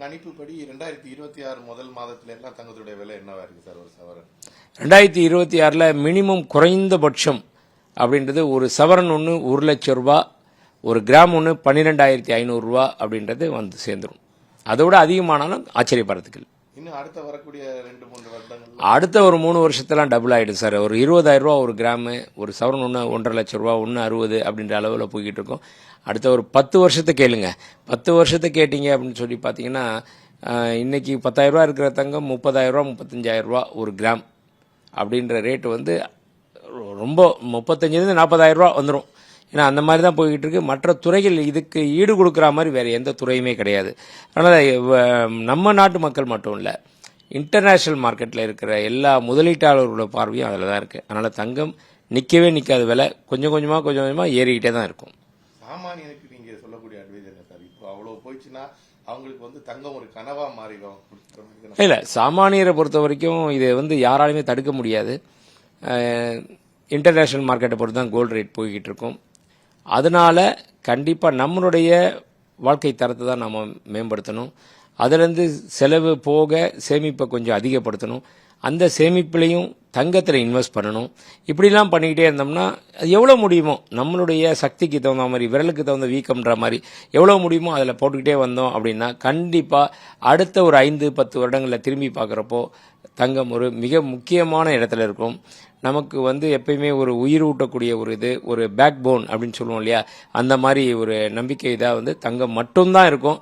கணிப்புப்படி 2026 முதல் மாதத்துல எல்லாம் தங்கத்துடைய விலை என்னவா இருக்கு சார் ஒரு சவரன்? 2026 மினிமம் குறைந்தபட்சம் அப்படின்றது ஒரு சவரன் ஒன்று 1,00,000 ஒரு கிராம் ஒன்று 12,500 அப்படின்றது வந்து சேர்ந்துடும். அதோட அதிகமானாலும் ஆச்சரியப்படுறதுக்கு இல்லை. இன்னும் அடுத்த வரக்கூடிய 2-3 வருடங்கள் அடுத்த ஒரு 3 வருஷத்துலாம் டபுள் ஆகிடும் சார். ஒரு 20,000 ஒரு கிராமு, ஒரு சவரன் ஒன்று 1,50,000, 1,60 அப்படின்ற அளவில் போய்கிட்டு இருக்கோம். அடுத்த ஒரு 10 வருஷத்தை கேளுங்க. 10 வருஷத்தை கேட்டீங்க அப்படின்னு சொல்லி பார்த்தீங்கன்னா இன்னைக்கு 10,000 இருக்கிற தங்கம் 30,000, 35,000 ஒரு கிராம் அப்படின்ற ரேட்டு வந்து ரொம்ப 35,000 40,000 வந்துடும். ஏன்னா அந்த மாதிரி தான் போய்கிட்டு இருக்கு. மற்ற துறைகள் இதுக்கு ஈடு கொடுக்குற மாதிரி வேறு எந்த துறையுமே கிடையாது. அதனால் நம்ம நாட்டு மக்கள் மட்டும் இல்லை, இன்டர்நேஷ்னல் மார்க்கெட்டில் இருக்கிற எல்லா முதலீட்டாளர்களோட பார்வையும் அதில் தான் இருக்குது. அதனால் தங்கம் நிற்கவே நிற்காத விலை கொஞ்சம் கொஞ்சமாக ஏறிக்கிட்டே தான் இருக்கும். சாமானியனுக்கு நீங்கள் சொல்லக்கூடிய அட்வைஸ் என்ன சார்? இப்போ அவ்வளோ போயிடுச்சுன்னா அவங்களுக்கு வந்து தங்கம் ஒரு கனவாக மாறிடும். இல்லை, சாமானியரை பொறுத்த வரைக்கும் இதை வந்து யாராலுமே தடுக்க முடியாது. இன்டர்நேஷ்னல் மார்க்கெட்டை பொறுத்து தான் கோல்டு ரேட் போய்கிட்டு இருக்கும். அதனால் கண்டிப்பாக நம்மளுடைய வாழ்க்கை தரத்தை தான் நம்ம மேம்படுத்தணும். அதிலேருந்து செலவு போக சேமிப்பை கொஞ்சம் அதிகப்படுத்தணும். அந்த சேமிப்புலையும் தங்கத்தில் இன்வெஸ்ட் பண்ணணும். இப்படிலாம் பண்ணிக்கிட்டே இருந்தோம்னா எவ்வளோ முடியுமோ நம்மளுடைய சக்திக்கு தகுந்த மாதிரி, விரலுக்கு தகுந்த வீக்கம்ன்ற மாதிரி எவ்வளோ முடியுமோ அதில் போட்டுக்கிட்டே வந்தோம் அப்படின்னா கண்டிப்பாக அடுத்த ஒரு 5-10 வருடங்களில் திரும்பி பார்க்குறப்போ தங்கம் ஒரு மிக முக்கியமான இடத்துல இருக்கும். நமக்கு வந்து எப்பயுமே ஒரு உயிர் ஊட்டக்கூடிய ஒரு பேக் போன் அப்படின்னு சொல்லுவோம் இல்லையா, அந்த மாதிரி ஒரு நம்பிக்கை இதாக வந்து தங்கம் மட்டும்தான் இருக்கும்.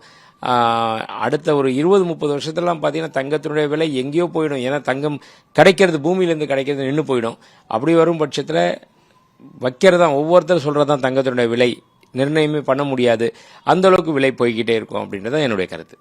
அடுத்த ஒரு 20-30 வருஷத்துலாம் பார்த்தீங்கன்னா தங்கத்தினுடைய விலை எங்கேயோ போயிடும். ஏன்னா தங்கம் கிடைக்கிறது, பூமியிலேருந்து கிடைக்கிறது நின்று போயிடும். அப்படி வரும் பட்சத்தில் வைக்கிறதான் ஒவ்வொருத்தரும் சொல்கிறதான் தங்கத்தினுடைய விலை நிர்ணயமே பண்ண முடியாது. அந்த அளவுக்கு விலை போய்கிட்டே இருக்கும் அப்படின்றது தான் என்னுடைய கருத்து.